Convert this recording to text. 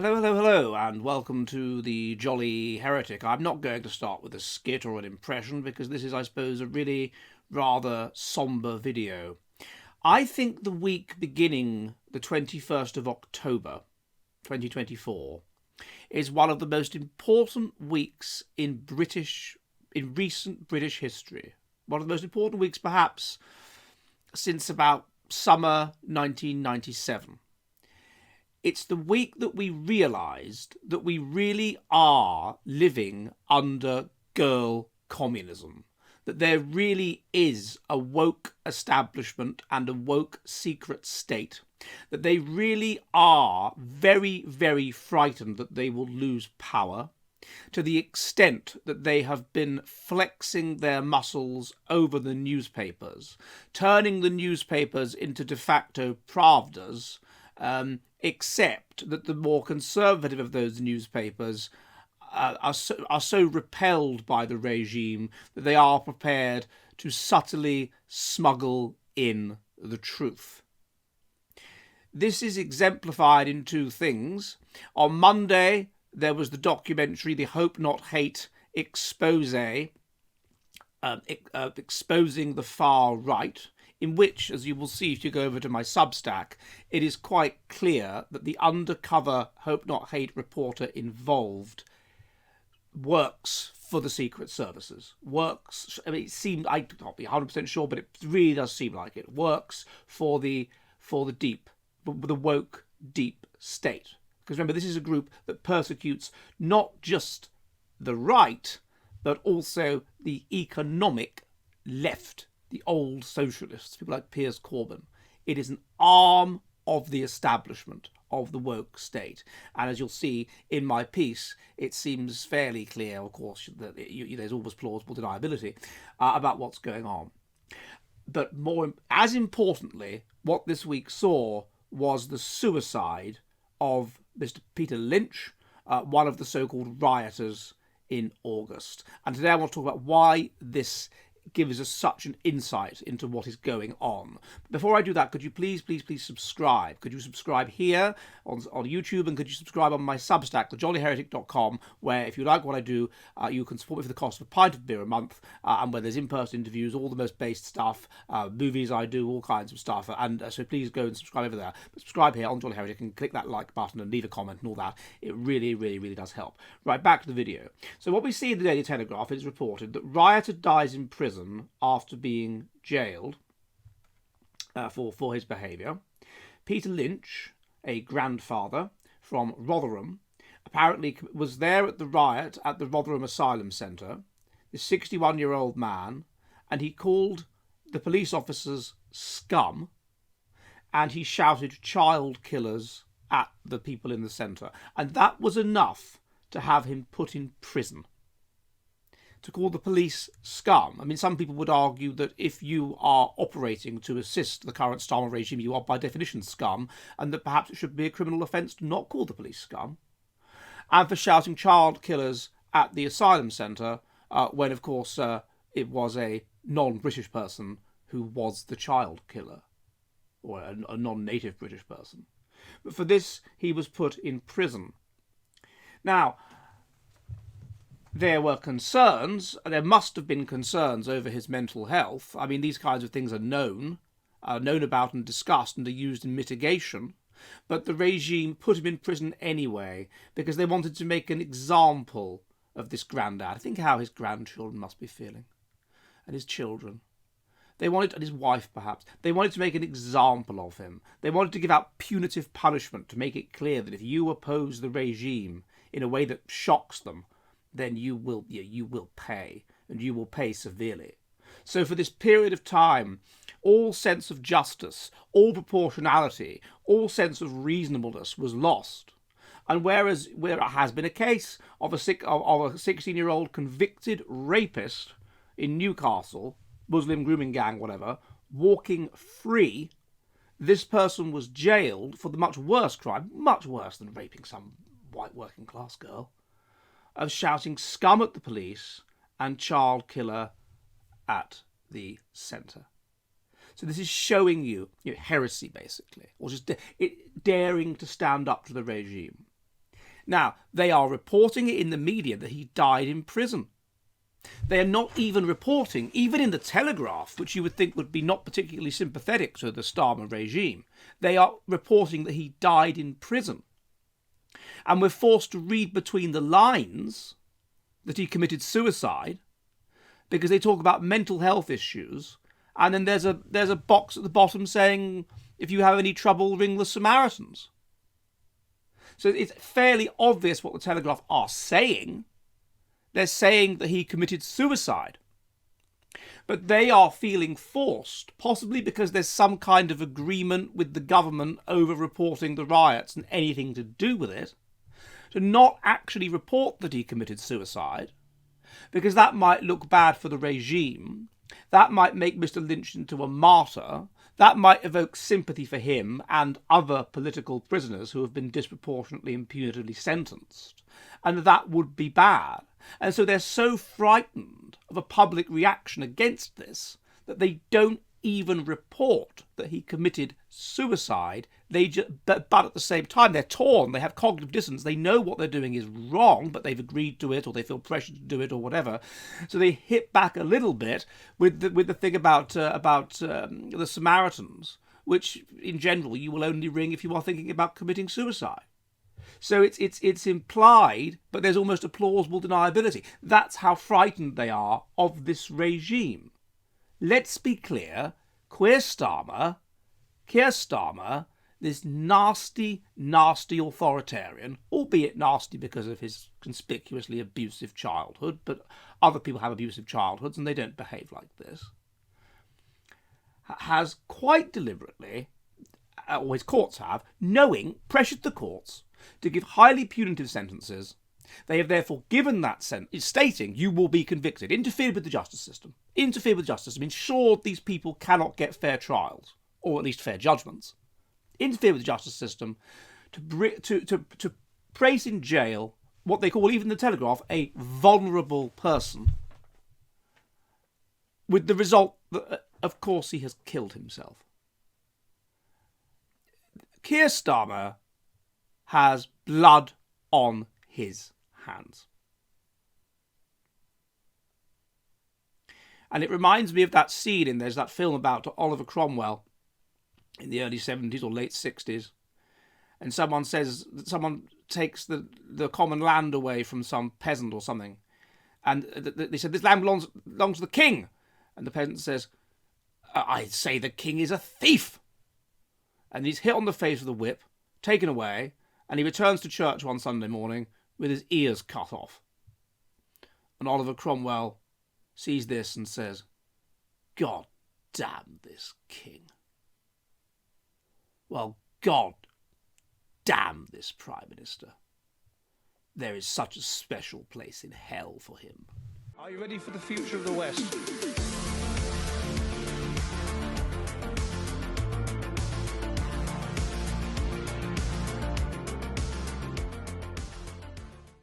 Hello, hello, hello, and welcome to the Jolly Heretic. I'm not going to start with a skit or an impression because this is, I suppose, a really rather sombre video. I think the week beginning the 21st of October 2024 is one of the most important weeks in recent British history. One of the most important weeks, perhaps, since about summer 1997. It's the week that we realised that we really are living under girl communism. That there really is a woke establishment and a woke secret state. That they really are very, very frightened that they will lose power, to the extent that they have been flexing their muscles over the newspapers, turning the newspapers into de facto pravdas, except that the more conservative of those newspapers are so repelled by the regime that they are prepared to subtly smuggle in the truth. This is exemplified in two things. On Monday, there was the documentary The Hope Not Hate expose, exposing the far right, in which, as you will see if you go over to my Substack, it is quite clear that the undercover Hope Not Hate reporter involved works for the secret services. It seemed, I can't be 100% sure, but it really does seem like it works for the woke deep state. Because remember, this is a group that persecutes not just the right, but also the economic left, the old socialists, people like Piers Corbyn. It is an arm of the establishment of the woke state. And as you'll see in my piece, it seems fairly clear, of course, that there's always plausible deniability about what's going on. But as importantly, what this week saw was the suicide of Mr. Peter Lynch, one of the so-called rioters in August. And today I want to talk about why this gives us such an insight into what is going on. Before I do that, could you please subscribe? Could you subscribe here on YouTube, and could you subscribe on my Substack, thejollyheretic.com, where if you like what I do, you can support me for the cost of a pint of beer a month, and where there's in-person interviews, all the most based stuff, movies I do, all kinds of stuff, and so please go and subscribe over there. But subscribe here on Jolly Heretic and click that like button and leave a comment and all that. It really, really, really does help. Right, back to the video. So what we see in the Daily Telegraph is reported that rioter dies in prison after being jailed for his behaviour. Peter Lynch, a grandfather from Rotherham, apparently was there at the riot at the Rotherham Asylum Centre, this 61-year-old man, and he called the police officers scum, and he shouted child killers at the people in the centre. And that was enough to have him put in prison. To call the police scum. I mean, some people would argue that if you are operating to assist the current Starmer regime, you are by definition scum, and that perhaps it should be a criminal offence to not call the police scum. And for shouting child killers at the asylum centre, when of course it was a non-British person who was the child killer, or a non-native British person. But for this, he was put in prison. Now, there must have been concerns over his mental health. I mean, these kinds of things are known about and discussed and are used in mitigation. But the regime put him in prison anyway because they wanted to make an example of this granddad. Think how his grandchildren must be feeling, and his children. And his wife perhaps. They wanted to make an example of him. They wanted to give out punitive punishment to make it clear that if you oppose the regime in a way that shocks them, then you will pay, and you will pay severely. So for this period of time, all sense of justice, all proportionality, all sense of reasonableness was lost. And where it has been a case of a 16-year-old convicted rapist in Newcastle, Muslim grooming gang, whatever, walking free, this person was jailed for the much worse crime, much worse than raping some white working class girl, of shouting scum at the police and child killer at the centre. So this is showing you heresy, basically, or just daring to stand up to the regime. Now, they are reporting it in the media that he died in prison. They are not even reporting, even in the Telegraph, which you would think would be not particularly sympathetic to the Starmer regime, they are reporting that he died in prison. And we're forced to read between the lines that he committed suicide because they talk about mental health issues, and then there's a box at the bottom saying, if you have any trouble, ring the Samaritans. So it's fairly obvious what the Telegraph are saying. They're saying that he committed suicide. But they are feeling forced, possibly because there's some kind of agreement with the government over reporting the riots and anything to do with it, to not actually report that he committed suicide, because that might look bad for the regime. That might make Mr. Lynch into a martyr. That might evoke sympathy for him and other political prisoners who have been disproportionately and punitively sentenced. And that would be bad. And so they're so frightened of a public reaction against this that they don't even report that he committed suicide. But at the same time, they're torn. They have cognitive dissonance. They know what they're doing is wrong, but they've agreed to it, or they feel pressured to do it, or whatever. So they hit back a little bit with the thing about the Samaritans, which in general you will only ring if you are thinking about committing suicide. So it's implied, but there's almost a plausible deniability. That's how frightened they are of this regime. Let's be clear, Keir Starmer, this nasty, nasty authoritarian, albeit nasty because of his conspicuously abusive childhood, but other people have abusive childhoods and they don't behave like this, has quite deliberately, or his courts have, knowing, pressured the courts to give highly punitive sentences. They have therefore given that sentence, stating you will be convicted, interfered with the justice system, ensured these people cannot get fair trials, or at least fair judgments, interfere with the justice system, to place in jail what they call, even the Telegraph, a vulnerable person, with the result that, of course, he has killed himself. Keir Starmer has blood on his hands. And it reminds me of that scene there's that film about Oliver Cromwell in the early 70s or late 60s. And someone takes the common land away from some peasant or something. And they said, this land belongs to the king. And the peasant says, I say the king is a thief. And he's hit on the face with a whip, taken away, and he returns to church one Sunday morning with his ears cut off. And Oliver Cromwell sees this and says, God damn this king. Well, God damn this Prime Minister. There is such a special place in hell for him. Are you ready for the future of the West?